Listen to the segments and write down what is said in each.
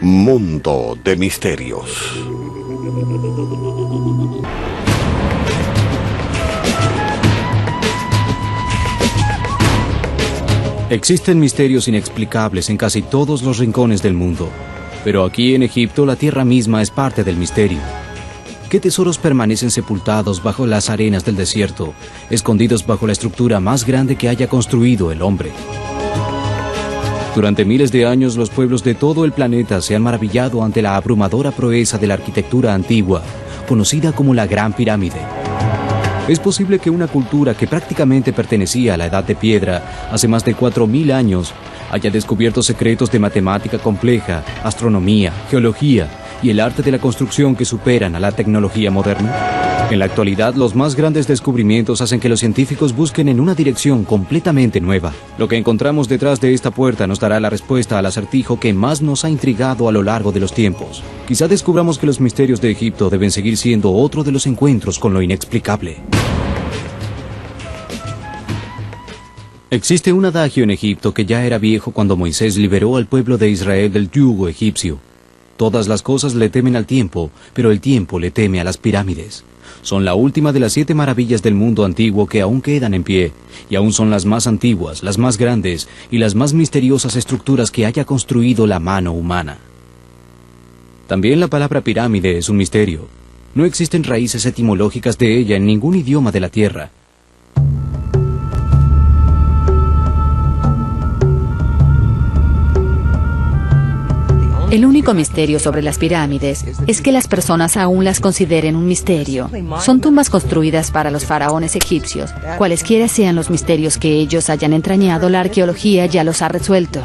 Mundo de misterios. Existen misterios inexplicables en casi todos los rincones del mundo, pero aquí en Egipto la tierra misma es parte del misterio. ¿Qué tesoros permanecen sepultados bajo las arenas del desierto, escondidos bajo la estructura más grande que haya construido el hombre? Durante miles de años, los pueblos de todo el planeta se han maravillado ante la abrumadora proeza de la arquitectura antigua, conocida como la Gran Pirámide. Es posible que una cultura que prácticamente pertenecía a la Edad de Piedra hace más de 4000 años haya descubierto secretos de matemática compleja, astronomía, geología y el arte de la construcción que superan a la tecnología moderna. En la actualidad, los más grandes descubrimientos hacen que los científicos busquen en una dirección completamente nueva. Lo que encontramos detrás de esta puerta nos dará la respuesta al acertijo que más nos ha intrigado a lo largo de los tiempos. Quizá descubramos que los misterios de Egipto deben seguir siendo otro de los encuentros con lo inexplicable. Existe un adagio en Egipto que ya era viejo cuando Moisés liberó al pueblo de Israel del yugo egipcio. Todas las cosas le temen al tiempo, pero el tiempo le teme a las pirámides. Son la última de las 7 maravillas del mundo antiguo que aún quedan en pie, y aún son las más antiguas, las más grandes y las más misteriosas estructuras que haya construido la mano humana. También la palabra pirámide es un misterio. No existen raíces etimológicas de ella en ningún idioma de la Tierra. El único misterio sobre las pirámides es que las personas aún las consideren un misterio. Son tumbas construidas para los faraones egipcios. Cualesquiera sean los misterios que ellos hayan entrañado, la arqueología ya los ha resuelto.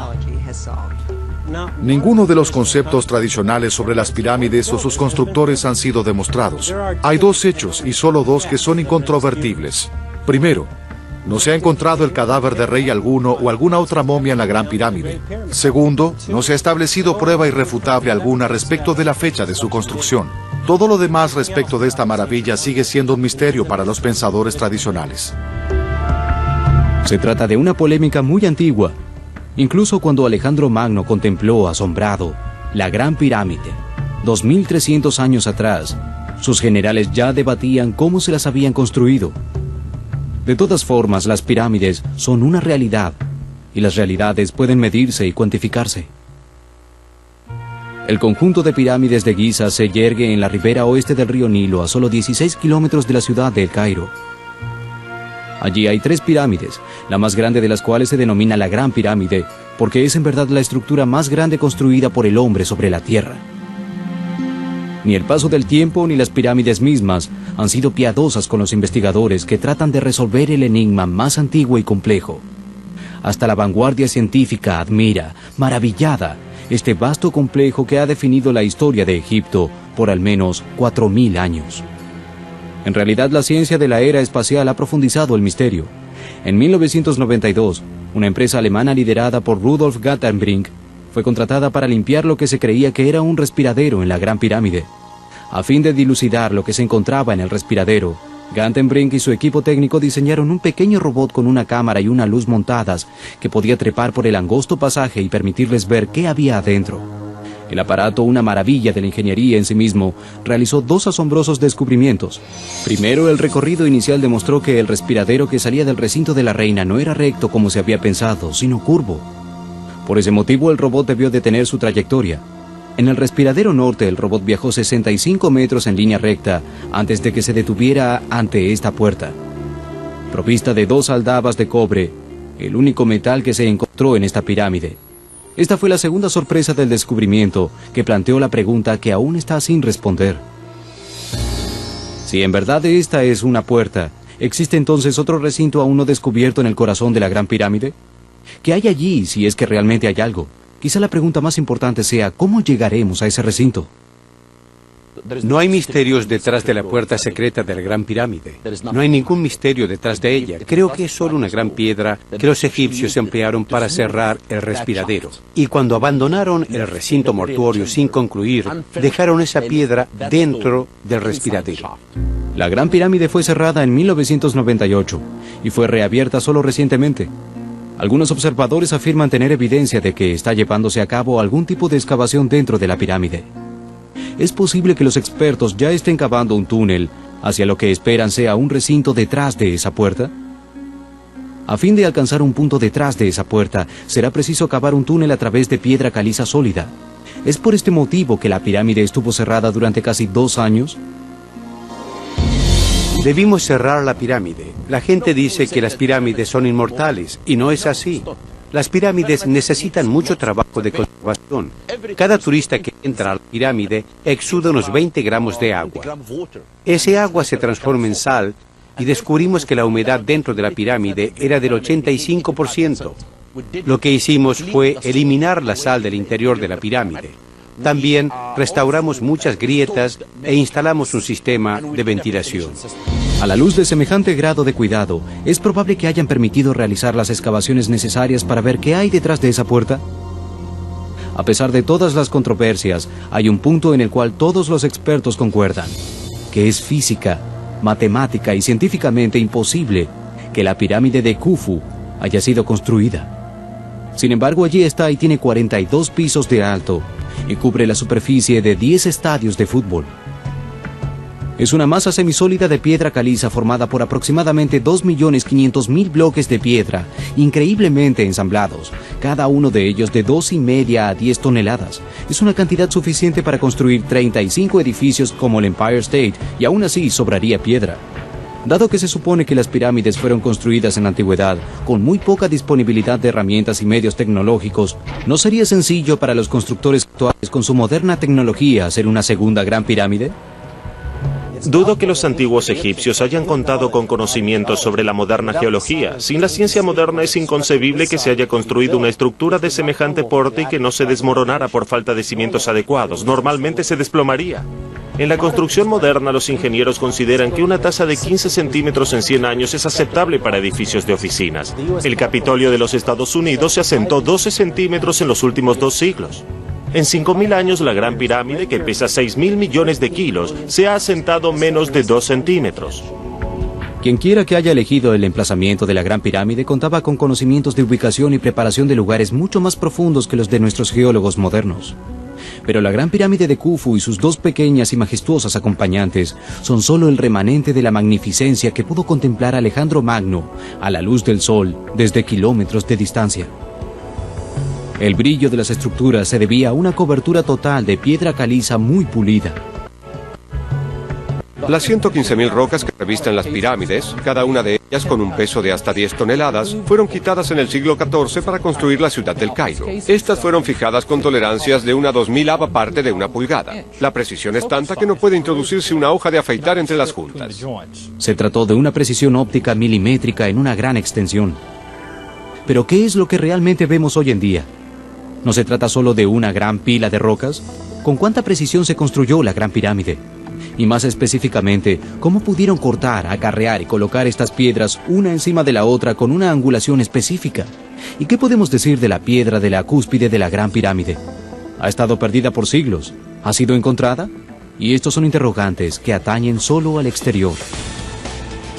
Ninguno de los conceptos tradicionales sobre las pirámides o sus constructores han sido demostrados. Hay 2 hechos y solo 2 que son incontrovertibles. Primero, no se ha encontrado el cadáver de rey alguno o alguna otra momia en la Gran Pirámide. Segundo, no se ha establecido prueba irrefutable alguna respecto de la fecha de su construcción. Todo lo demás respecto de esta maravilla sigue siendo un misterio para los pensadores tradicionales. Se trata de una polémica muy antigua. Incluso cuando Alejandro Magno contempló, asombrado, la Gran Pirámide, 2300 años atrás, sus generales ya debatían cómo se las habían construido. De todas formas, las pirámides son una realidad, y las realidades pueden medirse y cuantificarse. El conjunto de pirámides de Giza se yergue en la ribera oeste del río Nilo, a solo 16 kilómetros de la ciudad de El Cairo. Allí hay 3 pirámides, la más grande de las cuales se denomina la Gran Pirámide, porque es en verdad la estructura más grande construida por el hombre sobre la tierra. Ni el paso del tiempo ni las pirámides mismas han sido piadosas con los investigadores que tratan de resolver el enigma más antiguo y complejo. Hasta la vanguardia científica admira, maravillada, este vasto complejo que ha definido la historia de Egipto por al menos 4000 años. En realidad, la ciencia de la era espacial ha profundizado el misterio. En 1992, una empresa alemana liderada por Rudolf Gantenbrink fue contratada para limpiar lo que se creía que era un respiradero en la Gran Pirámide. A fin de dilucidar lo que se encontraba en el respiradero, Gantenbrink y su equipo técnico diseñaron un pequeño robot con una cámara y una luz montadas que podía trepar por el angosto pasaje y permitirles ver qué había adentro. El aparato, una maravilla de la ingeniería en sí mismo, realizó 2 asombrosos descubrimientos. Primero, el recorrido inicial demostró que el respiradero que salía del recinto de la reina no era recto como se había pensado, sino curvo. Por ese motivo, el robot debió detener su trayectoria. En el respiradero norte, el robot viajó 65 metros en línea recta antes de que se detuviera ante esta puerta. Provista de 2 aldabas de cobre, el único metal que se encontró en esta pirámide. Esta fue la segunda sorpresa del descubrimiento, que planteó la pregunta que aún está sin responder. Si en verdad esta es una puerta, ¿existe entonces otro recinto aún no descubierto en el corazón de la Gran Pirámide? ¿Qué hay allí si es que realmente hay algo? Quizá la pregunta más importante sea, ¿cómo llegaremos a ese recinto? No hay misterios detrás de la puerta secreta de la Gran Pirámide. No hay ningún misterio detrás de ella. Creo que es solo una gran piedra que los egipcios emplearon para cerrar el respiradero. Y cuando abandonaron el recinto mortuorio sin concluir, dejaron esa piedra dentro del respiradero. La Gran Pirámide fue cerrada en 1998 y fue reabierta solo recientemente. Algunos observadores afirman tener evidencia de que está llevándose a cabo algún tipo de excavación dentro de la pirámide. Es posible que los expertos ya estén cavando un túnel hacia lo que esperan sea un recinto detrás de esa puerta. A fin de alcanzar un punto detrás de esa puerta, será preciso cavar un túnel a través de piedra caliza sólida. ¿Es por este motivo que la pirámide estuvo cerrada durante casi 2 años? Debimos cerrar la pirámide. La gente dice que las pirámides son inmortales, y no es así. Las pirámides necesitan mucho trabajo de conservación. Cada turista que entra a la pirámide exuda unos 20 gramos de agua. Ese agua se transforma en sal y descubrimos que la humedad dentro de la pirámide era del 85%. Lo que hicimos fue eliminar la sal del interior de la pirámide. También restauramos muchas grietas e instalamos un sistema de ventilación. A la luz de semejante grado de cuidado, ¿es probable que hayan permitido realizar las excavaciones necesarias para ver qué hay detrás de esa puerta? A pesar de todas las controversias, hay un punto en el cual todos los expertos concuerdan, que es física, matemática y científicamente imposible que la pirámide de Khufu haya sido construida. Sin embargo, allí está y tiene 42 pisos de alto y cubre la superficie de 10 estadios de fútbol. Es una masa semisólida de piedra caliza formada por aproximadamente 2.500.000 bloques de piedra, increíblemente ensamblados, cada uno de ellos de 2,5 a 10 toneladas. Es una cantidad suficiente para construir 35 edificios como el Empire State, y aún así sobraría piedra. Dado que se supone que las pirámides fueron construidas en la antigüedad, con muy poca disponibilidad de herramientas y medios tecnológicos, ¿no sería sencillo para los constructores actuales con su moderna tecnología hacer una segunda gran pirámide? Dudo que los antiguos egipcios hayan contado con conocimientos sobre la moderna geología. Sin la ciencia moderna es inconcebible que se haya construido una estructura de semejante porte y que no se desmoronara por falta de cimientos adecuados. Normalmente se desplomaría. En la construcción moderna, los ingenieros consideran que una tasa de 15 centímetros en 100 años es aceptable para edificios de oficinas. El Capitolio de los Estados Unidos se asentó 12 centímetros en los últimos 2 siglos. En 5.000 años, la Gran Pirámide, que pesa 6.000 millones de kilos, se ha asentado menos de 2 centímetros. Quien quiera que haya elegido el emplazamiento de la Gran Pirámide contaba con conocimientos de ubicación y preparación de lugares mucho más profundos que los de nuestros geólogos modernos. Pero la Gran Pirámide de Khufu y sus 2 pequeñas y majestuosas acompañantes son solo el remanente de la magnificencia que pudo contemplar Alejandro Magno a la luz del sol desde kilómetros de distancia. El brillo de las estructuras se debía a una cobertura total de piedra caliza muy pulida. Las 115.000 rocas que revisten las pirámides, cada una de ellas con un peso de hasta 10 toneladas, fueron quitadas en el siglo XIV para construir la ciudad del Cairo. Estas fueron fijadas con tolerancias de una 2000ava parte de una pulgada. La precisión es tanta que no puede introducirse una hoja de afeitar entre las juntas. Se trató de una precisión óptica milimétrica en una gran extensión. Pero ¿qué es lo que realmente vemos hoy en día? ¿No se trata solo de una gran pila de rocas? ¿Con cuánta precisión se construyó la Gran Pirámide? Y más específicamente, ¿cómo pudieron cortar, acarrear y colocar estas piedras una encima de la otra con una angulación específica? ¿Y qué podemos decir de la piedra de la cúspide de la Gran Pirámide? ¿Ha estado perdida por siglos? ¿Ha sido encontrada? Y estos son interrogantes que atañen solo al exterior.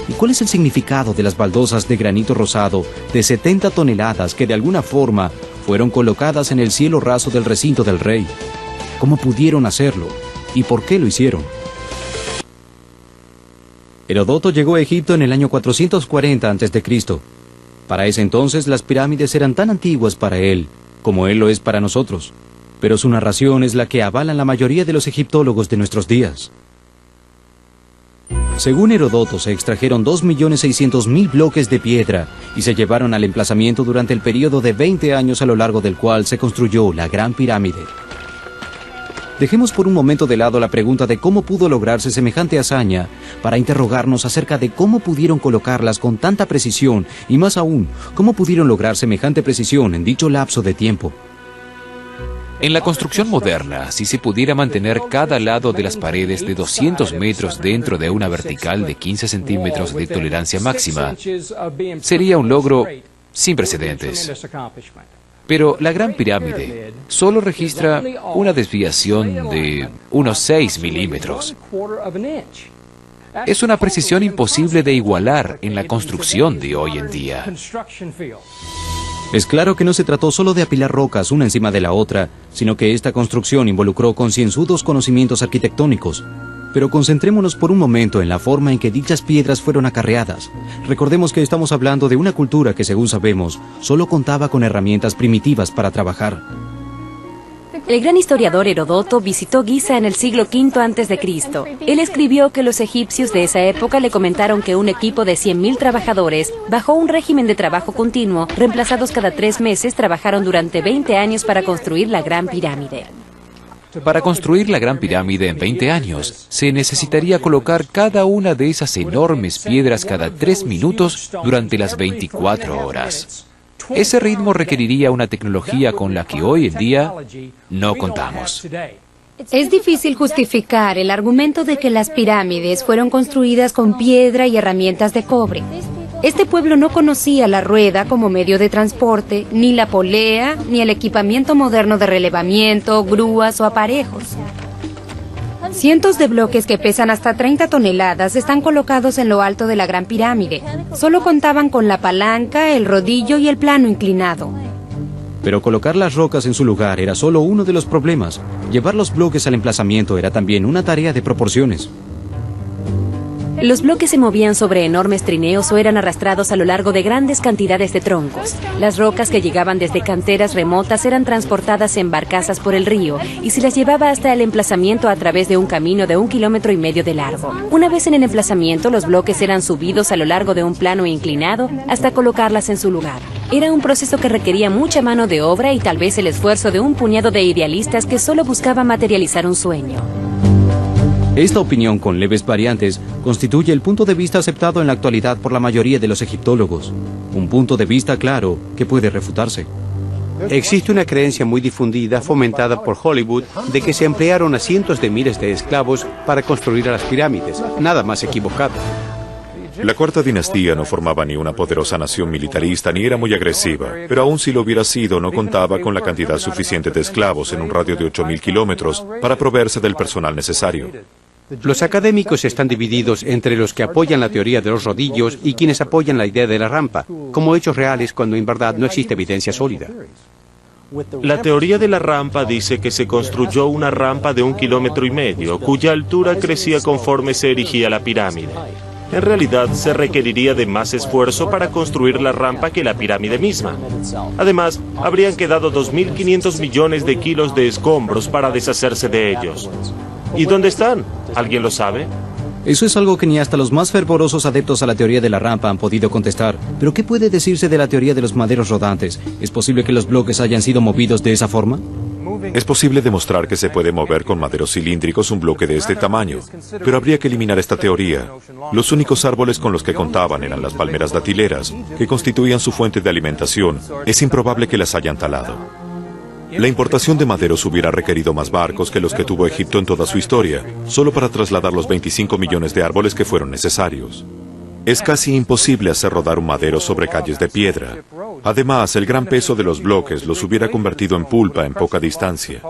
¿Y cuál es el significado de las baldosas de granito rosado de 70 toneladas que de alguna forma fueron colocadas en el cielo raso del recinto del rey? ¿Cómo pudieron hacerlo? ¿Y por qué lo hicieron? Heródoto llegó a Egipto en el año 440 a.C. Para ese entonces las pirámides eran tan antiguas para él como él lo es para nosotros, pero su narración es la que avalan la mayoría de los egiptólogos de nuestros días. Según Heródoto, se extrajeron 2.600.000 bloques de piedra y se llevaron al emplazamiento durante el periodo de 20 años a lo largo del cual se construyó la Gran Pirámide. Dejemos por un momento de lado la pregunta de cómo pudo lograrse semejante hazaña para interrogarnos acerca de cómo pudieron colocarlas con tanta precisión y más aún, cómo pudieron lograr semejante precisión en dicho lapso de tiempo. En la construcción moderna, si se pudiera mantener cada lado de las paredes de 200 metros dentro de una vertical de 15 centímetros de tolerancia máxima, sería un logro sin precedentes. Pero la Gran Pirámide solo registra una desviación de unos 6 milímetros. Es una precisión imposible de igualar en la construcción de hoy en día. Es claro que no se trató solo de apilar rocas una encima de la otra, sino que esta construcción involucró concienzudos conocimientos arquitectónicos. Pero concentrémonos por un momento en la forma en que dichas piedras fueron acarreadas. Recordemos que estamos hablando de una cultura que, según sabemos, solo contaba con herramientas primitivas para trabajar. El gran historiador Herodoto visitó Giza en el siglo V a.C. Él escribió que los egipcios de esa época le comentaron que un equipo de 100.000 trabajadores, bajo un régimen de trabajo continuo, reemplazados cada 3 meses, trabajaron durante 20 años para construir la Gran Pirámide. Para construir la Gran Pirámide en 20 años, se necesitaría colocar cada una de esas enormes piedras cada 3 minutos durante las 24 horas. Ese ritmo requeriría una tecnología con la que hoy en día no contamos. Es difícil justificar el argumento de que las pirámides fueron construidas con piedra y herramientas de cobre. Este pueblo no conocía la rueda como medio de transporte, ni la polea, ni el equipamiento moderno de relevamiento, grúas o aparejos. Cientos de bloques que pesan hasta 30 toneladas están colocados en lo alto de la Gran Pirámide. Solo contaban con la palanca, el rodillo y el plano inclinado. Pero colocar las rocas en su lugar era solo uno de los problemas. Llevar los bloques al emplazamiento era también una tarea de proporciones. Los bloques se movían sobre enormes trineos o eran arrastrados a lo largo de grandes cantidades de troncos. Las rocas que llegaban desde canteras remotas eran transportadas en barcazas por el río y se las llevaba hasta el emplazamiento a través de un camino de 1,5 kilómetros de largo. Una vez en el emplazamiento, los bloques eran subidos a lo largo de un plano inclinado hasta colocarlas en su lugar. Era un proceso que requería mucha mano de obra y tal vez el esfuerzo de un puñado de idealistas que solo buscaban materializar un sueño. Esta opinión, con leves variantes, constituye el punto de vista aceptado en la actualidad por la mayoría de los egiptólogos. Un punto de vista claro que puede refutarse. Existe una creencia muy difundida, fomentada por Hollywood, de que se emplearon a cientos de miles de esclavos para construir las pirámides. Nada más equivocado. La cuarta dinastía no formaba ni una poderosa nación militarista ni era muy agresiva, pero aun si lo hubiera sido, no contaba con la cantidad suficiente de esclavos en un radio de 8.000 kilómetros para proveerse del personal necesario. Los académicos están divididos entre los que apoyan la teoría de los rodillos y quienes apoyan la idea de la rampa, como hechos reales cuando en verdad no existe evidencia sólida. La teoría de la rampa dice que se construyó una rampa de 1,5 kilómetros, cuya altura crecía conforme se erigía la pirámide. En realidad, se requeriría de más esfuerzo para construir la rampa que la pirámide misma. Además, habrían quedado 2.500 millones de kilos de escombros para deshacerse de ellos. ¿Y dónde están? ¿Alguien lo sabe? Eso es algo que ni hasta los más fervorosos adeptos a la teoría de la rampa han podido contestar. ¿Pero qué puede decirse de la teoría de los maderos rodantes? ¿Es posible que los bloques hayan sido movidos de esa forma? Es posible demostrar que se puede mover con maderos cilíndricos un bloque de este tamaño, pero habría que eliminar esta teoría. Los únicos árboles con los que contaban eran las palmeras datileras, que constituían su fuente de alimentación. Es improbable que las hayan talado. La importación de maderos hubiera requerido más barcos que los que tuvo Egipto en toda su historia, solo para trasladar los 25 millones de árboles que fueron necesarios. Es casi imposible hacer rodar un madero sobre calles de piedra. Además, el gran peso de los bloques los hubiera convertido en pulpa en poca distancia.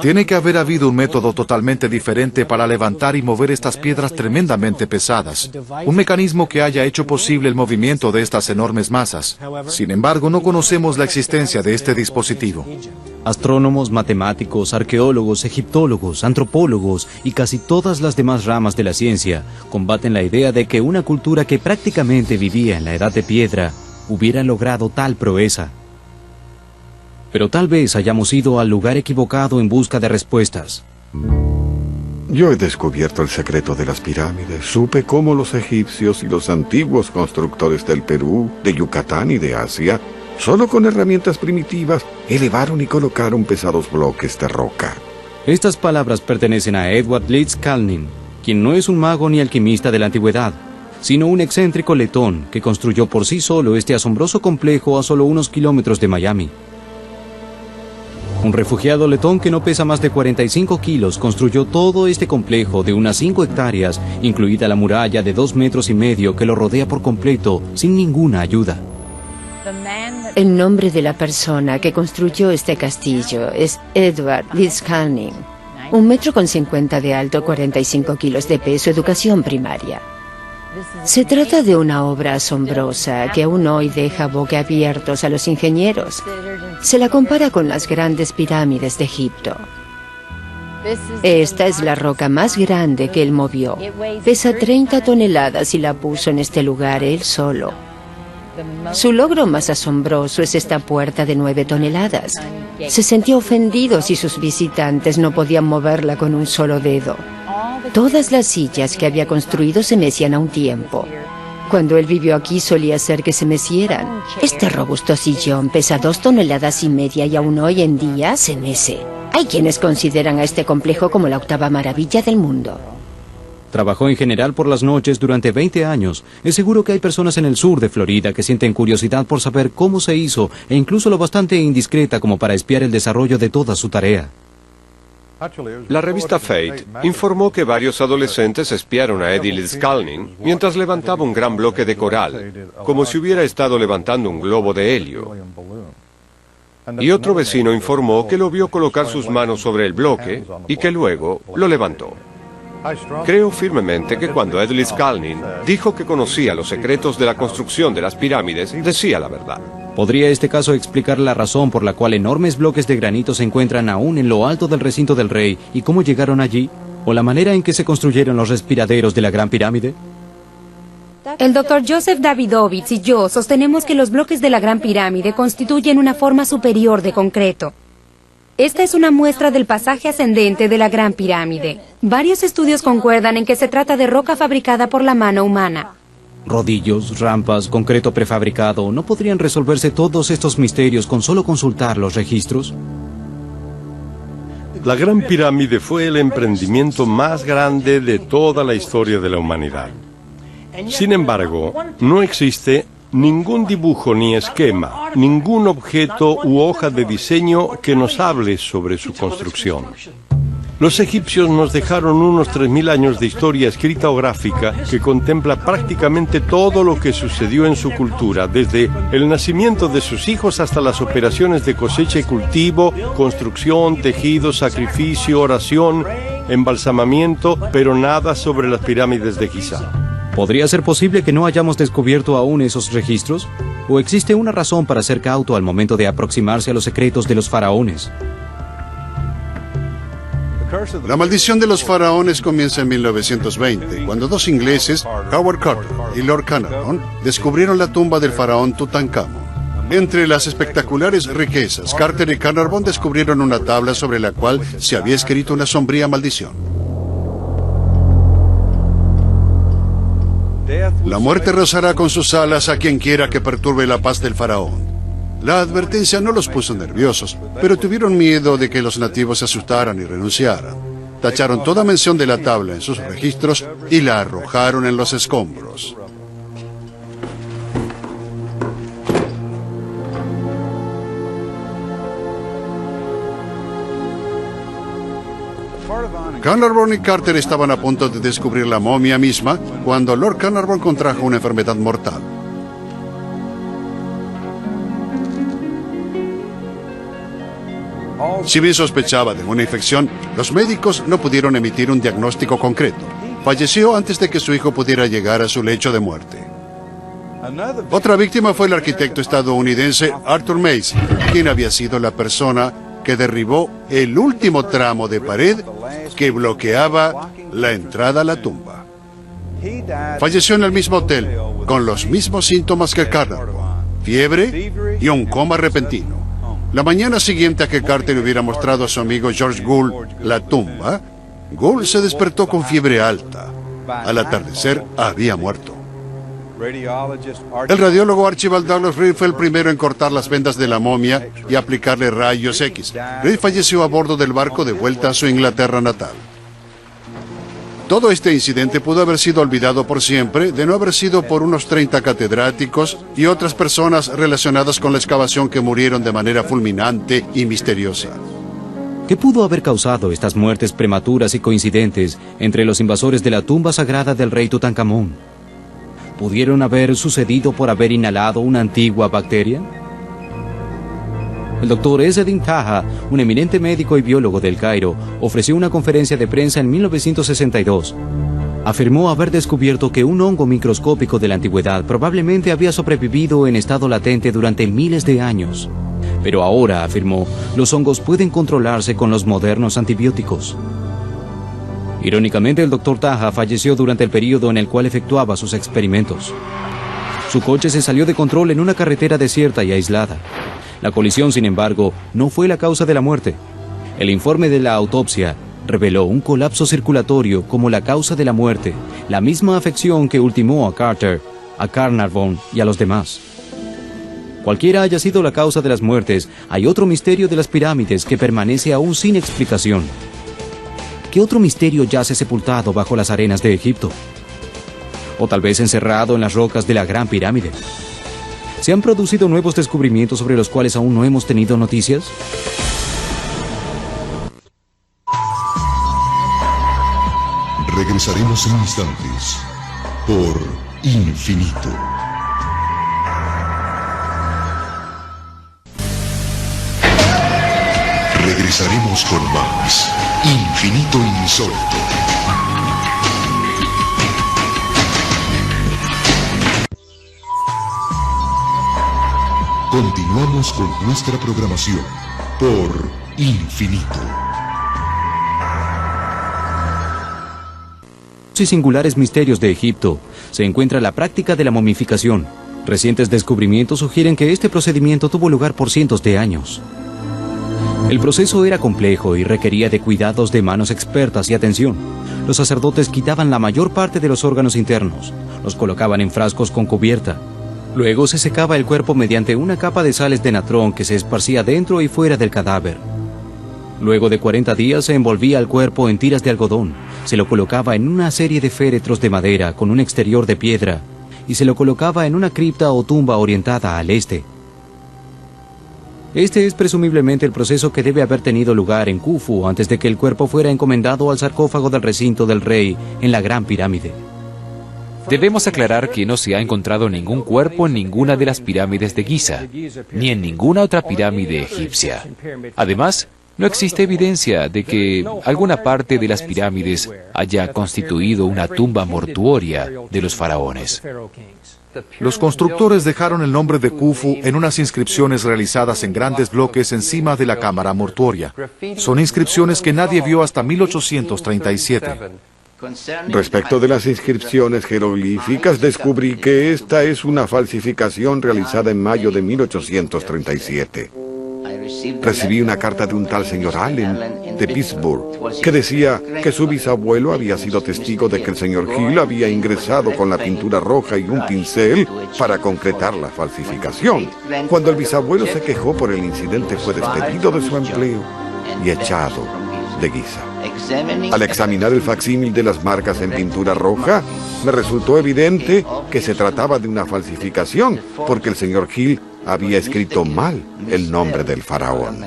Tiene que haber habido un método totalmente diferente para levantar y mover estas piedras tremendamente pesadas. Un mecanismo que haya hecho posible el movimiento de estas enormes masas. Sin embargo, no conocemos la existencia de este dispositivo. Astrónomos, matemáticos, arqueólogos, egiptólogos, antropólogos y casi todas las demás ramas de la ciencia combaten la idea de que una cultura que prácticamente vivía en la edad de piedra hubiera logrado tal proeza. Pero tal vez hayamos ido al lugar equivocado en busca de respuestas. Yo he descubierto el secreto de las pirámides. Supe cómo los egipcios y los antiguos constructores del Perú, de Yucatán y de Asia, solo con herramientas primitivas, elevaron y colocaron pesados bloques de roca. Estas palabras pertenecen a Edward Leeds Calnin, quien no es un mago ni alquimista de la antigüedad, sino un excéntrico letón que construyó por sí solo este asombroso complejo a solo unos kilómetros de Miami. Un refugiado letón que no pesa más de 45 kilos construyó todo este complejo de unas 5 hectáreas, incluida la muralla de 2,5 metros que lo rodea por completo, sin ninguna ayuda. El nombre de la persona que construyó este castillo es Edward Leeds Calnin. 1,50 metros de alto, 45 kilos de peso, educación primaria. Se trata de una obra asombrosa que aún hoy deja boquiabiertos a los ingenieros. Se la compara con las grandes pirámides de Egipto. Esta es la roca más grande que él movió. Pesa 30 toneladas y la puso en este lugar él solo. Su logro más asombroso es esta puerta de 9 toneladas. Se sentía ofendido si sus visitantes no podían moverla con un solo dedo. Todas las sillas que había construido se mecían a un tiempo. Cuando él vivió aquí solía hacer que se mecieran. Este robusto sillón pesa 2,5 toneladas y aún hoy en día se mece. Hay quienes consideran a este complejo como la 8ª maravilla del mundo. Trabajó en general por las noches durante 20 años. Es seguro que hay personas en el sur de Florida que sienten curiosidad por saber cómo se hizo e incluso lo bastante indiscreta como para espiar el desarrollo de toda su tarea. La revista Fate informó que varios adolescentes espiaron a Eddie Lidskalnin mientras levantaba un gran bloque de coral, como si hubiera estado levantando un globo de helio. Y otro vecino informó que lo vio colocar sus manos sobre el bloque y que luego lo levantó. Creo firmemente que cuando Ed Lidskalnin dijo que conocía los secretos de la construcción de las pirámides, decía la verdad. ¿Podría este caso explicar la razón por la cual enormes bloques de granito se encuentran aún en lo alto del recinto del rey y cómo llegaron allí? ¿O la manera en que se construyeron los respiraderos de la Gran Pirámide? El Dr. Joseph Davidovich y yo sostenemos que los bloques de la Gran Pirámide constituyen una forma superior de concreto. Esta es una muestra del pasaje ascendente de la Gran Pirámide. Varios estudios concuerdan en que se trata de roca fabricada por la mano humana. Rodillos, rampas, concreto prefabricado, ¿no podrían resolverse todos estos misterios con solo consultar los registros? La Gran Pirámide fue el emprendimiento más grande de toda la historia de la humanidad. Sin embargo, no existe ningún dibujo ni esquema, ningún objeto u hoja de diseño que nos hable sobre su construcción. Los egipcios nos dejaron unos 3.000 años de historia escrita o gráfica que contempla prácticamente todo lo que sucedió en su cultura, desde el nacimiento de sus hijos hasta las operaciones de cosecha y cultivo, construcción, tejido, sacrificio, oración, embalsamamiento, pero nada sobre las pirámides de Giza. ¿Podría ser posible que no hayamos descubierto aún esos registros? ¿O existe una razón para ser cauto al momento de aproximarse a los secretos de los faraones? La maldición de los faraones comienza en 1920, cuando dos ingleses, Howard Carter y Lord Carnarvon, descubrieron la tumba del faraón Tutankamón. Entre las espectaculares riquezas, Carter y Carnarvon descubrieron una tabla sobre la cual se había escrito una sombría maldición. La muerte rozará con sus alas a quien quiera que perturbe la paz del faraón. La advertencia no los puso nerviosos, pero tuvieron miedo de que los nativos se asustaran y renunciaran. Tacharon toda mención de la tabla en sus registros y la arrojaron en los escombros. Carnarvon y Carter estaban a punto de descubrir la momia misma cuando Lord Carnarvon contrajo una enfermedad mortal. Si bien sospechaba de una infección, los médicos no pudieron emitir un diagnóstico concreto. Falleció antes de que su hijo pudiera llegar a su lecho de muerte. Otra víctima fue el arquitecto estadounidense Arthur Macy, quien había sido la persona que derribó el último tramo de pared que bloqueaba la entrada a la tumba. Falleció en el mismo hotel, con los mismos síntomas que Carnarvon: fiebre y un coma repentino. La mañana siguiente a que Carter hubiera mostrado a su amigo George Gould la tumba, Gould se despertó con fiebre alta. Al atardecer había muerto. El radiólogo Archibald Douglas Reed fue el primero en cortar las vendas de la momia y aplicarle rayos X. Reed falleció a bordo del barco de vuelta a su Inglaterra natal. Todo este incidente pudo haber sido olvidado por siempre de no haber sido por unos 30 catedráticos y otras personas relacionadas con la excavación que murieron de manera fulminante y misteriosa. ¿Qué pudo haber causado estas muertes prematuras y coincidentes entre los invasores de la tumba sagrada del rey Tutankamón? ¿Pudieron haber sucedido por haber inhalado una antigua bacteria? El doctor Ezzedine Taha, un eminente médico y biólogo del Cairo, ofreció una conferencia de prensa en 1962. afirmó haber descubierto que un hongo microscópico de la antigüedad probablemente había sobrevivido en estado latente durante miles de años. Pero ahora, afirmó, los hongos pueden controlarse con los modernos antibióticos. Irónicamente, el Dr. Taha falleció durante el período en el cual efectuaba sus experimentos. Su coche se salió de control en una carretera desierta y aislada. La colisión, sin embargo, no fue la causa de la muerte. El informe de la autopsia reveló un colapso circulatorio como la causa de la muerte, la misma afección que ultimó a Carter, a Carnarvon y a los demás. Cualquiera haya sido la causa de las muertes, hay otro misterio de las pirámides que permanece aún sin explicación. ¿Qué otro misterio yace sepultado bajo las arenas de Egipto? ¿O tal vez encerrado en las rocas de la Gran Pirámide? ¿Se han producido nuevos descubrimientos sobre los cuales aún no hemos tenido noticias? Regresaremos en instantes por Infinito. Regresaremos con más Infinito Insólito. Continuamos con nuestra programación por Infinito. Y singulares misterios de Egipto se encuentra la práctica de la momificación. Recientes descubrimientos sugieren que este procedimiento tuvo lugar por cientos de años. El proceso era complejo y requería de cuidados de manos expertas y atención. Los sacerdotes quitaban la mayor parte de los órganos internos, los colocaban en frascos con cubierta. Luego se secaba el cuerpo mediante una capa de sales de natrón que se esparcía dentro y fuera del cadáver. Luego de 40 días se envolvía el cuerpo en tiras de algodón, se lo colocaba en una serie de féretros de madera con un exterior de piedra y se lo colocaba en una cripta o tumba orientada al este. Este es presumiblemente el proceso que debe haber tenido lugar en Khufu antes de que el cuerpo fuera encomendado al sarcófago del recinto del rey en la Gran Pirámide. Debemos aclarar que no se ha encontrado ningún cuerpo en ninguna de las pirámides de Giza, ni en ninguna otra pirámide egipcia. Además, no existe evidencia de que alguna parte de las pirámides haya constituido una tumba mortuoria de los faraones. Los constructores dejaron el nombre de Khufu en unas inscripciones realizadas en grandes bloques encima de la cámara mortuoria. Son inscripciones que nadie vio hasta 1837. Respecto de las inscripciones jeroglíficas, descubrí que esta es una falsificación realizada en mayo de 1837. Recibí una carta de un tal señor Allen de Pittsburgh que decía que su bisabuelo había sido testigo de que el señor Hill había ingresado con la pintura roja y un pincel para concretar la falsificación. Cuando el bisabuelo se quejó por el incidente, fue despedido de su empleo y echado de Giza. Al examinar el facsímil de las marcas en pintura roja, me resultó evidente que se trataba de una falsificación, porque el señor Hill había escrito mal el nombre del faraón.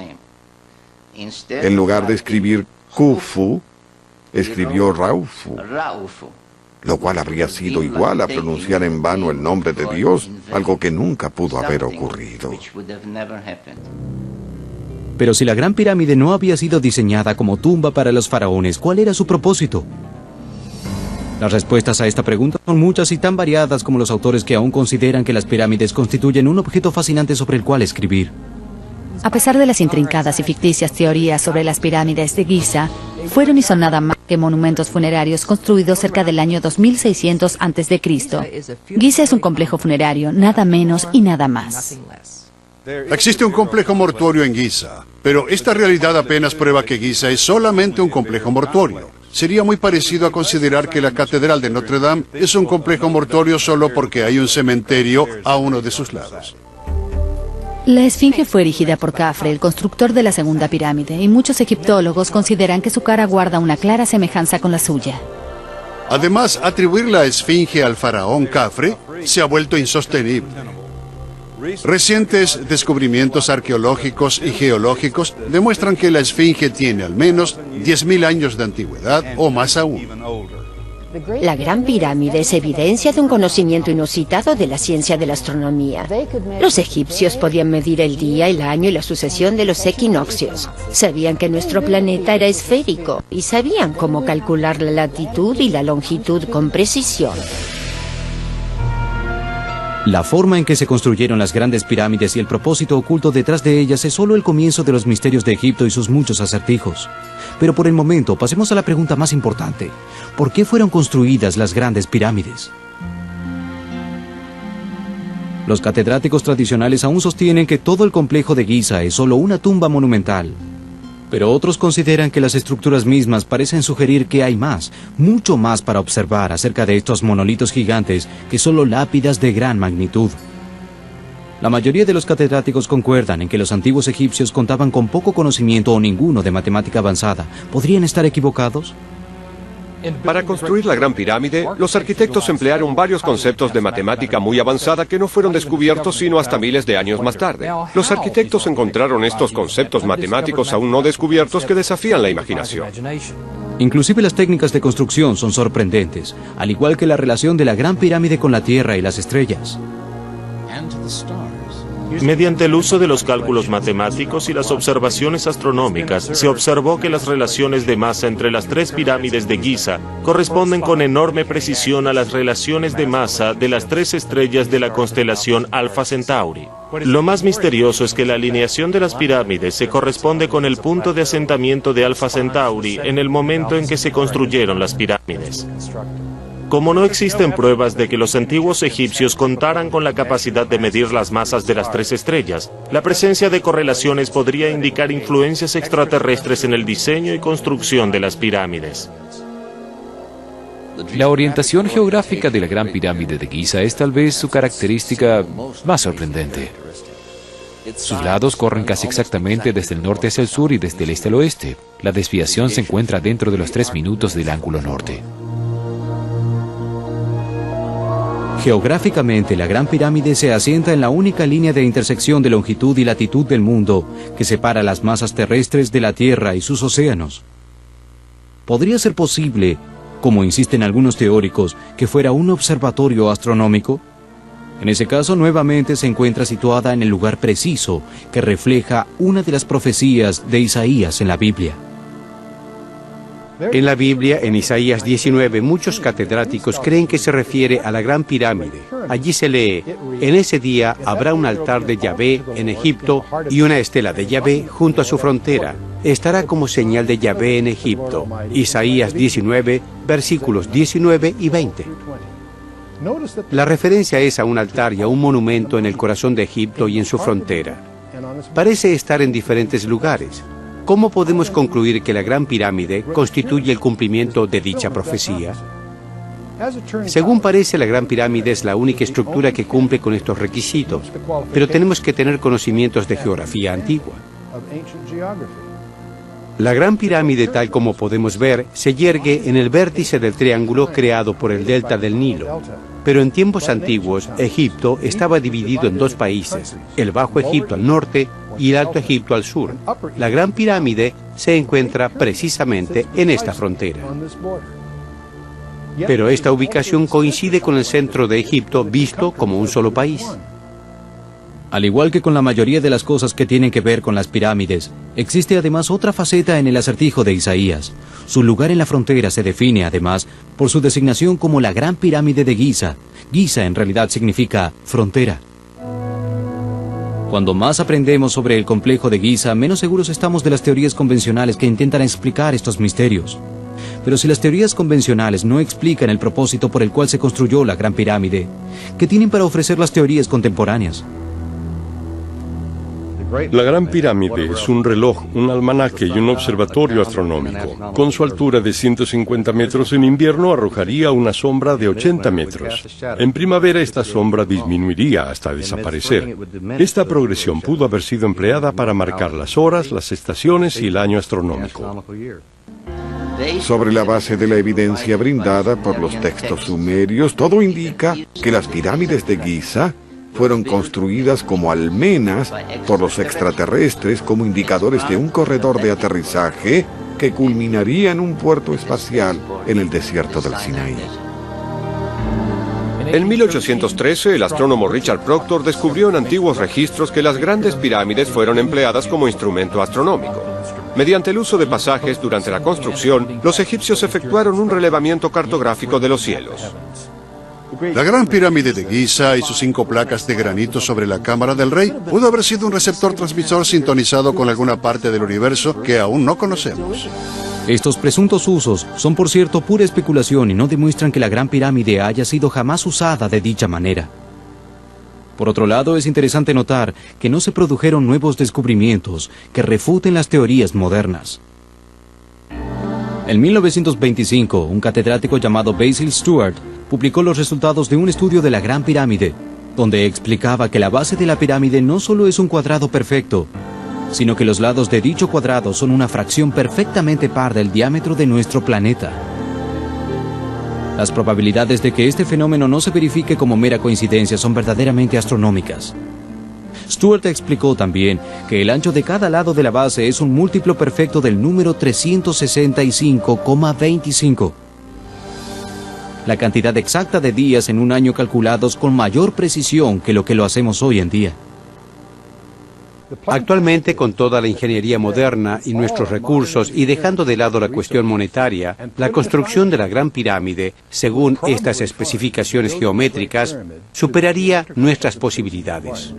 En lugar de escribir Khufu, escribió Raufu, lo cual habría sido igual a pronunciar en vano el nombre de Dios, algo que nunca pudo haber ocurrido. Pero si la Gran Pirámide no había sido diseñada como tumba para los faraones, ¿cuál era su propósito? Las respuestas a esta pregunta son muchas y tan variadas como los autores que aún consideran que las pirámides constituyen un objeto fascinante sobre el cual escribir. A pesar de las intrincadas y ficticias teorías sobre las pirámides de Giza, fueron y son nada más que monumentos funerarios construidos cerca del año 2600 a.C. Giza es un complejo funerario, nada menos y nada más. Existe un complejo mortuorio en Giza, pero esta realidad apenas prueba que Giza es solamente un complejo mortuorio. Sería muy parecido a considerar que la Catedral de Notre Dame es un complejo mortuorio solo porque hay un cementerio a uno de sus lados. La esfinge fue erigida por Khafre, el constructor de la segunda pirámide, y muchos egiptólogos consideran que su cara guarda una clara semejanza con la suya. Además, atribuir la esfinge al faraón Khafre se ha vuelto insostenible. Recientes descubrimientos arqueológicos y geológicos demuestran que la esfinge tiene al menos 10.000 años de antigüedad o más aún. La Gran Pirámide es evidencia de un conocimiento inusitado de la ciencia de la astronomía. Los egipcios podían medir el día, el año y la sucesión de los equinoccios. Sabían que nuestro planeta era esférico y sabían cómo calcular la latitud y la longitud con precisión. La forma en que se construyeron las grandes pirámides y el propósito oculto detrás de ellas es solo el comienzo de los misterios de Egipto y sus muchos acertijos. Pero por el momento pasemos a la pregunta más importante. ¿Por qué fueron construidas las grandes pirámides? Los catedráticos tradicionales aún sostienen que todo el complejo de Giza es solo una tumba monumental. Pero otros consideran que las estructuras mismas parecen sugerir que hay más, mucho más para observar acerca de estos monolitos gigantes que solo lápidas de gran magnitud. La mayoría de los catedráticos concuerdan en que los antiguos egipcios contaban con poco conocimiento o ninguno de matemática avanzada. ¿Podrían estar equivocados? Para construir la Gran Pirámide, los arquitectos emplearon varios conceptos de matemática muy avanzada que no fueron descubiertos sino hasta miles de años más tarde. Los arquitectos encontraron estos conceptos matemáticos aún no descubiertos que desafían la imaginación. Inclusive las técnicas de construcción son sorprendentes, al igual que la relación de la Gran Pirámide con la Tierra y las estrellas. Mediante el uso de los cálculos matemáticos y las observaciones astronómicas, se observó que las relaciones de masa entre las tres pirámides de Giza corresponden con enorme precisión a las relaciones de masa de las tres estrellas de la constelación Alpha Centauri. Lo más misterioso es que la alineación de las pirámides se corresponde con el punto de asentamiento de Alpha Centauri en el momento en que se construyeron las pirámides. Como no existen pruebas de que los antiguos egipcios contaran con la capacidad de medir las masas de las tres estrellas, la presencia de correlaciones podría indicar influencias extraterrestres en el diseño y construcción de las pirámides. La orientación geográfica de la Gran Pirámide de Giza es tal vez su característica más sorprendente. Sus lados corren casi exactamente desde el norte hacia el sur y desde el este al oeste. La desviación se encuentra dentro de los 3 minutos del ángulo norte. Geográficamente, la Gran Pirámide se asienta en la única línea de intersección de longitud y latitud del mundo que separa las masas terrestres de la Tierra y sus océanos. ¿Podría ser posible, como insisten algunos teóricos, que fuera un observatorio astronómico? En ese caso, nuevamente se encuentra situada en el lugar preciso que refleja una de las profecías de Isaías en la Biblia. En la Biblia, en Isaías 19, muchos catedráticos creen que se refiere a la Gran Pirámide. Allí se lee: en ese día habrá un altar de Yahvé en Egipto y una estela de Yahvé junto a su frontera. Estará como señal de Yahvé en Egipto. Isaías 19, versículos 19 y 20. La referencia es a un altar y a un monumento en el corazón de Egipto y en su frontera. Parece estar en diferentes lugares. ¿Cómo podemos concluir que la Gran Pirámide constituye el cumplimiento de dicha profecía? Según parece, la Gran Pirámide es la única estructura que cumple con estos requisitos, pero tenemos que tener conocimientos de geografía antigua. La Gran Pirámide, tal como podemos ver, se yergue en el vértice del triángulo creado por el delta del Nilo. Pero en tiempos antiguos, Egipto estaba dividido en 2 países, el Bajo Egipto al norte y el Alto Egipto al sur. La Gran Pirámide se encuentra precisamente en esta frontera. Pero esta ubicación coincide con el centro de Egipto visto como un solo país. Al igual que con la mayoría de las cosas que tienen que ver con las pirámides, existe además otra faceta en el acertijo de Isaías. Su lugar en la frontera se define, además, por su designación como la Gran Pirámide de Giza. Giza en realidad significa frontera. Cuando más aprendemos sobre el complejo de Giza, menos seguros estamos de las teorías convencionales que intentan explicar estos misterios. Pero si las teorías convencionales no explican el propósito por el cual se construyó la Gran Pirámide, ¿qué tienen para ofrecer las teorías contemporáneas? La Gran Pirámide es un reloj, un almanaque y un observatorio astronómico. Con su altura de 150 metros en invierno arrojaría una sombra de 80 metros. En primavera esta sombra disminuiría hasta desaparecer. Esta progresión pudo haber sido empleada para marcar las horas, las estaciones y el año astronómico. Sobre la base de la evidencia brindada por los textos sumerios, todo indica que las pirámides de Giza fueron construidas como almenas por los extraterrestres como indicadores de un corredor de aterrizaje que culminaría en un puerto espacial en el desierto del Sinaí. En 1813, el astrónomo Richard Proctor descubrió en antiguos registros que las grandes pirámides fueron empleadas como instrumento astronómico. Mediante el uso de pasajes durante la construcción, los egipcios efectuaron un relevamiento cartográfico de los cielos. La gran pirámide de Giza y sus 5 placas de granito sobre la cámara del rey pudo haber sido un receptor transmisor sintonizado con alguna parte del universo que aún no conocemos. Estos presuntos usos son, por cierto, pura especulación y no demuestran que la Gran Pirámide haya sido jamás usada de dicha manera. Por otro lado, es interesante notar que no se produjeron nuevos descubrimientos que refuten las teorías modernas. En 1925, un catedrático llamado Basil Stewart publicó los resultados de un estudio de la Gran Pirámide, donde explicaba que la base de la pirámide no solo es un cuadrado perfecto, sino que los lados de dicho cuadrado son una fracción perfectamente par del diámetro de nuestro planeta. Las probabilidades de que este fenómeno no se verifique como mera coincidencia son verdaderamente astronómicas. Stewart explicó también que el ancho de cada lado de la base es un múltiplo perfecto del número 365,25. La cantidad exacta de días en un año calculados con mayor precisión que lo hacemos hoy en día. Actualmente, con toda la ingeniería moderna y nuestros recursos, y dejando de lado la cuestión monetaria, la construcción de la Gran Pirámide, según estas especificaciones geométricas, superaría nuestras posibilidades.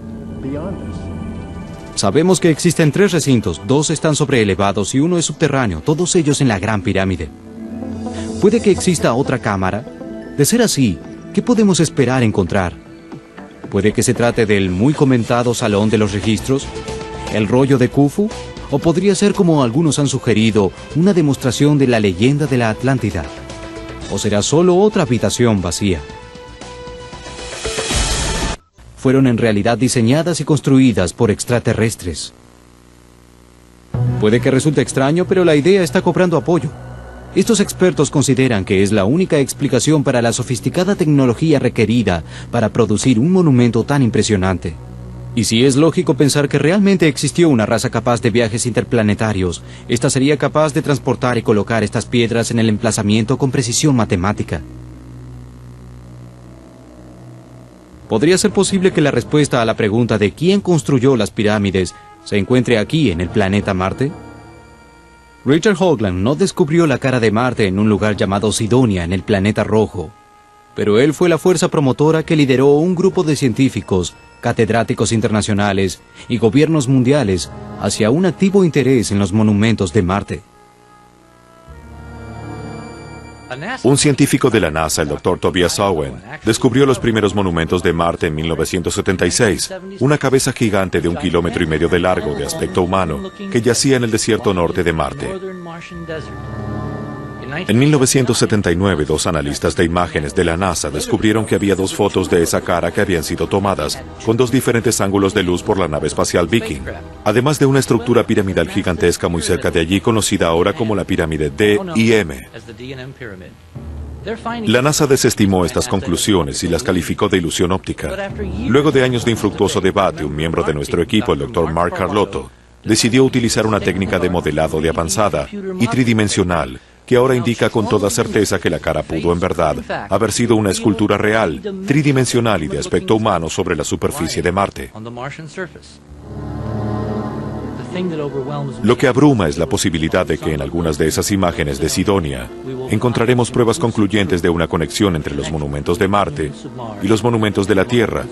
Sabemos que existen 3 recintos, 2 están sobreelevados y 1 es subterráneo, todos ellos en la Gran Pirámide. ¿Puede que exista otra cámara? De ser así, ¿qué podemos esperar encontrar? ¿Puede que se trate del muy comentado Salón de los Registros? ¿El rollo de Khufu? ¿O podría ser, como algunos han sugerido, una demostración de la leyenda de la Atlántida? ¿O será solo otra habitación vacía? Fueron en realidad diseñadas y construidas por extraterrestres. Puede que resulte extraño, pero la idea está cobrando apoyo. Estos expertos consideran que es la única explicación para la sofisticada tecnología requerida para producir un monumento tan impresionante. Y si es lógico pensar que realmente existió una raza capaz de viajes interplanetarios, esta sería capaz de transportar y colocar estas piedras en el emplazamiento con precisión matemática. ¿Podría ser posible que la respuesta a la pregunta de quién construyó las pirámides se encuentre aquí en el planeta Marte? Richard Hoagland no descubrió la cara de Marte en un lugar llamado Sidonia en el planeta rojo, pero él fue la fuerza promotora que lideró un grupo de científicos, catedráticos internacionales y gobiernos mundiales hacia un activo interés en los monumentos de Marte. Un científico de la NASA, el Dr. Tobias Owen, descubrió los primeros monumentos de Marte en 1976, una cabeza gigante de 1,5 kilómetros de largo, de aspecto humano, que yacía en el desierto norte de Marte. En 1979, 2 analistas de imágenes de la NASA descubrieron que había 2 fotos de esa cara que habían sido tomadas con 2 diferentes ángulos de luz por la nave espacial Viking, además de una estructura piramidal gigantesca muy cerca de allí, conocida ahora como la pirámide D y M. La NASA desestimó estas conclusiones y las calificó de ilusión óptica. Luego de años de infructuoso debate, un miembro de nuestro equipo, el Dr. Mark Carlotto, decidió utilizar una técnica de modelado de avanzada y tridimensional que ahora indica con toda certeza que la cara pudo en verdad haber sido una escultura real, tridimensional y de aspecto humano sobre la superficie de Marte. Lo que abruma es la posibilidad de que en algunas de esas imágenes de Sidonia encontraremos pruebas concluyentes de una conexión entre los monumentos de Marte y los monumentos de la Tierra,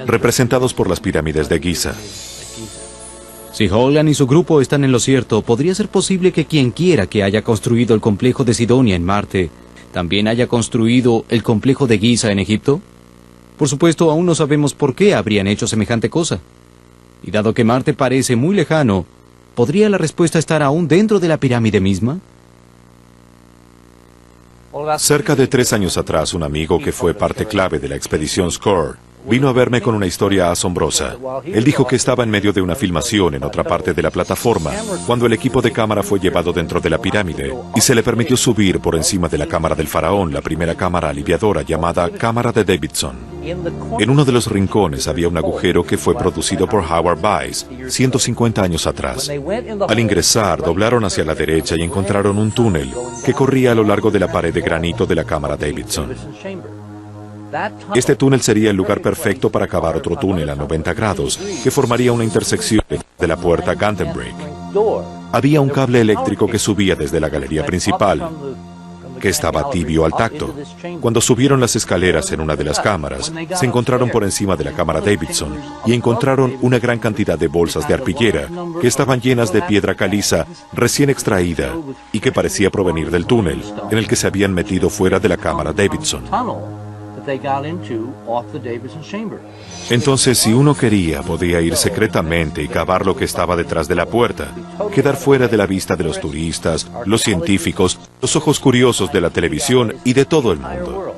representados por las pirámides de Giza. Si Hoagland y su grupo están en lo cierto, ¿podría ser posible que quien quiera que haya construido el complejo de Sidonia en Marte también haya construido el complejo de Giza en Egipto? Por supuesto, aún no sabemos por qué habrían hecho semejante cosa. Y dado que Marte parece muy lejano, ¿podría la respuesta estar aún dentro de la pirámide misma? Cerca de 3 años atrás, un amigo que fue parte clave de la expedición SCORE vino a verme con una historia asombrosa. Él dijo que estaba en medio de una filmación en otra parte de la plataforma, cuando el equipo de cámara fue llevado dentro de la pirámide y se le permitió subir por encima de la cámara del faraón, la primera cámara aliviadora llamada Cámara de Davidson. En uno de los rincones había un agujero que fue producido por Howard Weiss 150 años atrás. Al ingresar, doblaron hacia la derecha y encontraron un túnel que corría a lo largo de la pared de granito de la cámara Davidson. Este túnel sería el lugar perfecto para cavar otro túnel a 90 grados, que formaría una intersección de la puerta Gantenbrink. Había un cable eléctrico que subía desde la galería principal, que estaba tibio al tacto. Cuando subieron las escaleras en una de las cámaras, se encontraron por encima de la cámara Davidson y encontraron una gran cantidad de bolsas de arpillera que estaban llenas de piedra caliza recién extraída y que parecía provenir del túnel en el que se habían metido fuera de la cámara Davidson. Entonces, si uno quería, podía ir secretamente y cavar lo que estaba detrás de la puerta, quedar fuera de la vista de los turistas, los científicos, los ojos curiosos de la televisión y de todo el mundo.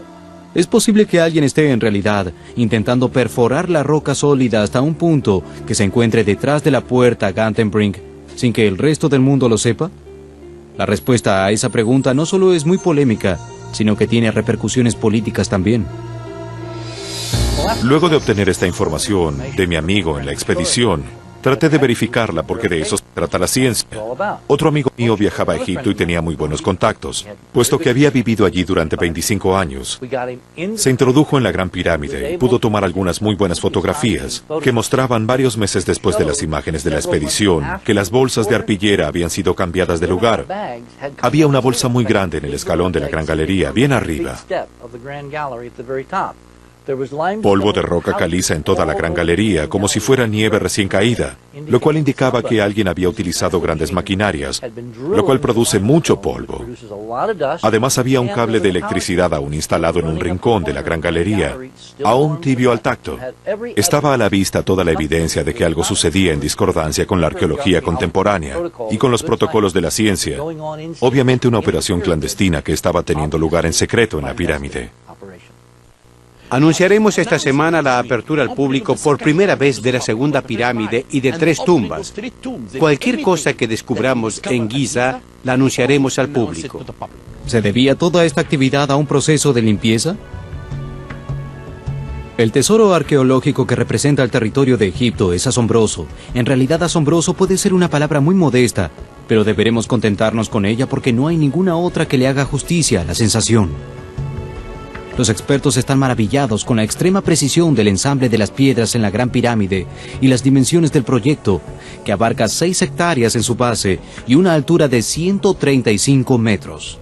Es posible que alguien esté en realidad intentando perforar la roca sólida hasta un punto que se encuentre detrás de la puerta Gantenbrink sin que el resto del mundo lo sepa. La respuesta a esa pregunta no solo es muy polémica, sino que tiene repercusiones políticas también. Luego de obtener esta información de mi amigo en la expedición, traté de verificarla porque de eso se trata la ciencia. Otro amigo mío viajaba a Egipto y tenía muy buenos contactos, puesto que había vivido allí durante 25 años. Se introdujo en la Gran Pirámide y pudo tomar algunas muy buenas fotografías que mostraban varios meses después de las imágenes de la expedición que las bolsas de arpillera habían sido cambiadas de lugar. Había una bolsa muy grande en el escalón de la Gran Galería, bien arriba. Polvo de roca caliza en toda la Gran Galería, como si fuera nieve recién caída, lo cual indicaba que alguien había utilizado grandes maquinarias, lo cual produce mucho polvo. Además, había un cable de electricidad aún instalado en un rincón de la Gran Galería, aún tibio al tacto. Estaba a la vista toda la evidencia de que algo sucedía en discordancia con la arqueología contemporánea y con los protocolos de la ciencia. Obviamente una operación clandestina que estaba teniendo lugar en secreto en la pirámide. Anunciaremos esta semana la apertura al público por primera vez de la segunda pirámide y de 3 tumbas. Cualquier cosa que descubramos en Giza, la anunciaremos al público. ¿Se debía toda esta actividad a un proceso de limpieza? El tesoro arqueológico que representa el territorio de Egipto es asombroso. En realidad, asombroso puede ser una palabra muy modesta, pero deberemos contentarnos con ella porque no hay ninguna otra que le haga justicia a la sensación. Los expertos están maravillados con la extrema precisión del ensamble de las piedras en la Gran Pirámide y las dimensiones del proyecto, que abarca 6 hectáreas en su base y una altura de 135 metros.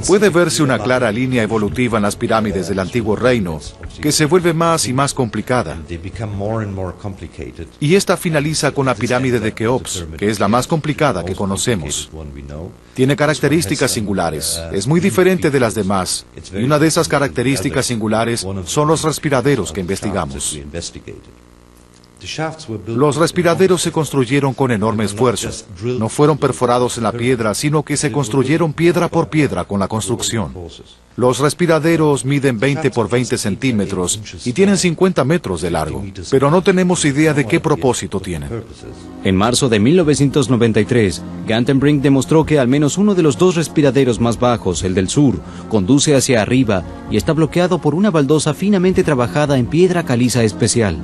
Puede verse una clara línea evolutiva en las pirámides del antiguo reino, que se vuelve más y más complicada. Y esta finaliza con la pirámide de Keops, que es la más complicada que conocemos. Tiene características singulares, es muy diferente de las demás, y una de esas características singulares son los respiraderos que investigamos. Los respiraderos se construyeron con enorme esfuerzo. No fueron perforados en la piedra, sino que se construyeron piedra por piedra con la construcción. Los respiraderos miden 20 por 20 centímetros y tienen 50 metros de largo, pero no tenemos idea de qué propósito tienen. En marzo de 1993, Gantenbrink demostró que al menos uno de los 2 respiraderos más bajos, el del sur, conduce hacia arriba y está bloqueado por una baldosa finamente trabajada en piedra caliza especial.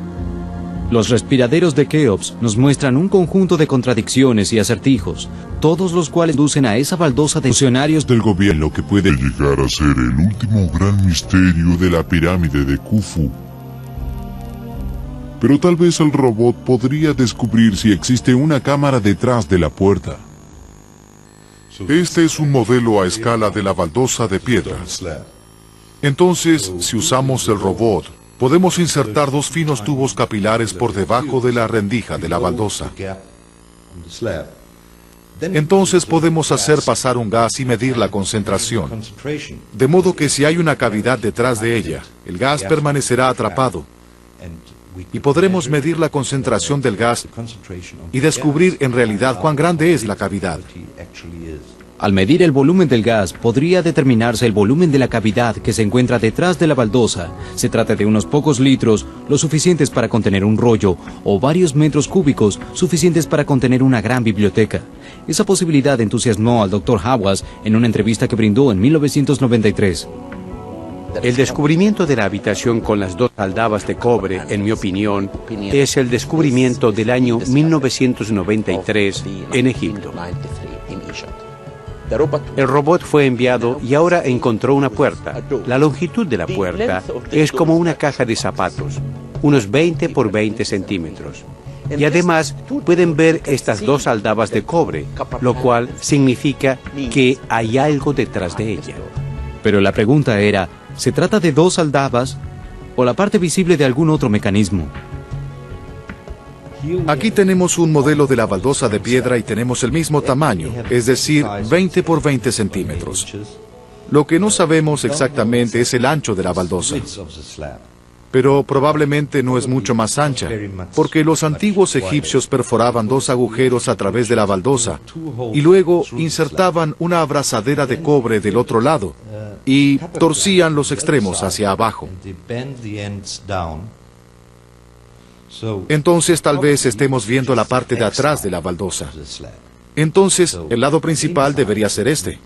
Los respiraderos de Keops nos muestran un conjunto de contradicciones y acertijos, todos los cuales conducen a esa baldosa de funcionarios del gobierno que puede llegar a ser el último gran misterio de la pirámide de Khufu. Pero tal vez el robot podría descubrir si existe una cámara detrás de la puerta. Este es un modelo a escala de la baldosa de piedra. Entonces, si usamos el robot, podemos insertar 2 finos tubos capilares por debajo de la rendija de la baldosa. Entonces podemos hacer pasar un gas y medir la concentración. De modo que si hay una cavidad detrás de ella, el gas permanecerá atrapado. Y podremos medir la concentración del gas y descubrir en realidad cuán grande es la cavidad. Al medir el volumen del gas, podría determinarse el volumen de la cavidad que se encuentra detrás de la baldosa. Se trata de unos pocos litros, lo suficientes para contener un rollo, o varios metros cúbicos, suficientes para contener una gran biblioteca. Esa posibilidad entusiasmó al Dr. Hawass en una entrevista que brindó en 1993. El descubrimiento de la habitación con las 2 aldabas de cobre, en mi opinión, es el descubrimiento del año 1993 en Egipto. El robot fue enviado y ahora encontró una puerta. La longitud de la puerta es como una caja de zapatos, unos 20 por 20 centímetros. Y además pueden ver estas 2 aldabas de cobre, lo cual significa que hay algo detrás de ella. Pero la pregunta era, ¿se trata de 2 aldabas o la parte visible de algún otro mecanismo? Aquí tenemos un modelo de la baldosa de piedra y tenemos el mismo tamaño, es decir, 20 por 20 centímetros. Lo que no sabemos exactamente es el ancho de la baldosa. Pero probablemente no es mucho más ancha, porque los antiguos egipcios perforaban 2 agujeros a través de la baldosa y luego insertaban una abrazadera de cobre del otro lado y torcían los extremos hacia abajo. Entonces tal vez estemos viendo la parte de atrás de la baldosa. Entonces, el lado principal debería ser este.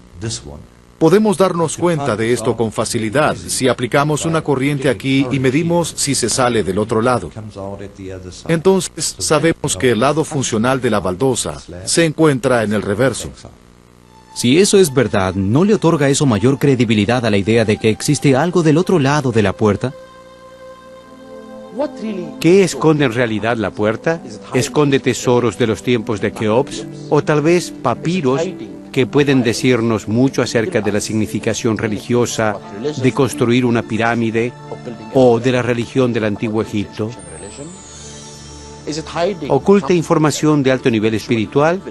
Podemos darnos cuenta de esto con facilidad si aplicamos una corriente aquí y medimos si se sale del otro lado. Entonces, sabemos que el lado funcional de la baldosa se encuentra en el reverso. Si eso es verdad, ¿no le otorga eso mayor credibilidad a la idea de que existe algo del otro lado de la puerta? ¿Qué esconde en realidad la puerta? ¿Esconde tesoros de los tiempos de Keops? ¿O tal vez papiros que pueden decirnos mucho acerca de la significación religiosa de construir una pirámide o de la religión del antiguo Egipto? ¿Oculta información de alto nivel espiritual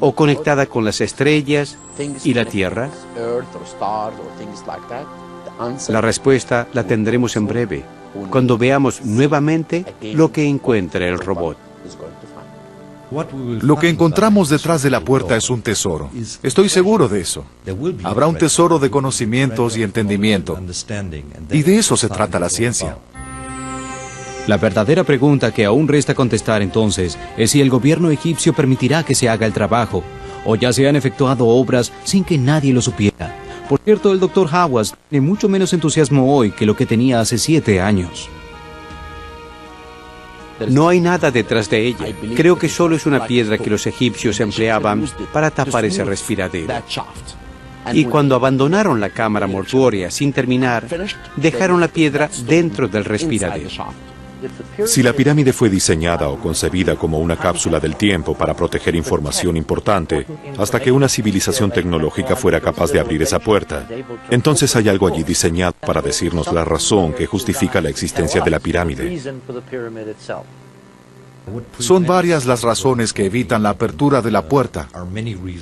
o conectada con las estrellas y la tierra? La respuesta la tendremos en breve, cuando veamos nuevamente lo que encuentra el robot. Lo que encontramos detrás de la puerta es un tesoro. Estoy seguro de eso. Habrá un tesoro de conocimientos y entendimiento. Y de eso se trata la ciencia. La verdadera pregunta que aún resta contestar entonces es si el gobierno egipcio permitirá que se haga el trabajo, o ya se han efectuado obras sin que nadie lo supiera. Por cierto, el Dr. Hawass tiene mucho menos entusiasmo hoy que lo que tenía hace 7 años. No hay nada detrás de ella. Creo que solo es una piedra que los egipcios empleaban para tapar ese respiradero. Y cuando abandonaron la cámara mortuoria sin terminar, dejaron la piedra dentro del respiradero. Si la pirámide fue diseñada o concebida como una cápsula del tiempo para proteger información importante, hasta que una civilización tecnológica fuera capaz de abrir esa puerta, entonces hay algo allí diseñado para decirnos la razón que justifica la existencia de la pirámide. Son varias las razones que evitan la apertura de la puerta,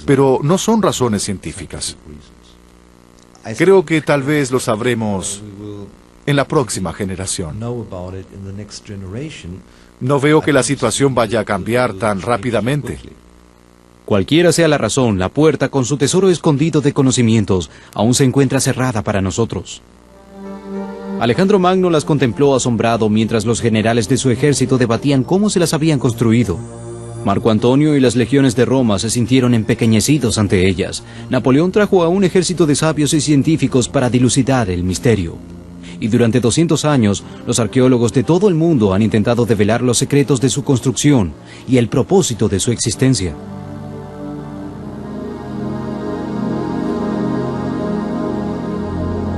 pero no son razones científicas. Creo que tal vez lo sabremos en la próxima generación. No veo que la situación vaya a cambiar tan rápidamente. Cualquiera sea la razón, la puerta con su tesoro escondido de conocimientos aún se encuentra cerrada para nosotros. Alejandro Magno las contempló asombrado mientras los generales de su ejército debatían cómo se las habían construido. Marco Antonio y las legiones de Roma se sintieron empequeñecidos ante ellas. Napoleón trajo a un ejército de sabios y científicos para dilucidar el misterio. Y durante 200 años, los arqueólogos de todo el mundo han intentado develar los secretos de su construcción y el propósito de su existencia.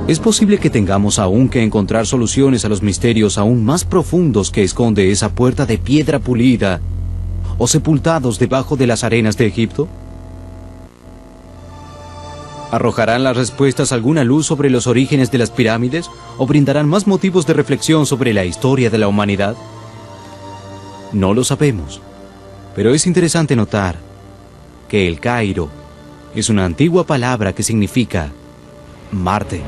Es posible que tengamos aún que encontrar soluciones a los misterios aún más profundos que esconde esa puerta de piedra pulida o sepultados debajo de las arenas de Egipto. ¿Arrojarán las respuestas alguna luz sobre los orígenes de las pirámides o brindarán más motivos de reflexión sobre la historia de la humanidad? No lo sabemos, pero es interesante notar que el Cairo es una antigua palabra que significa Marte.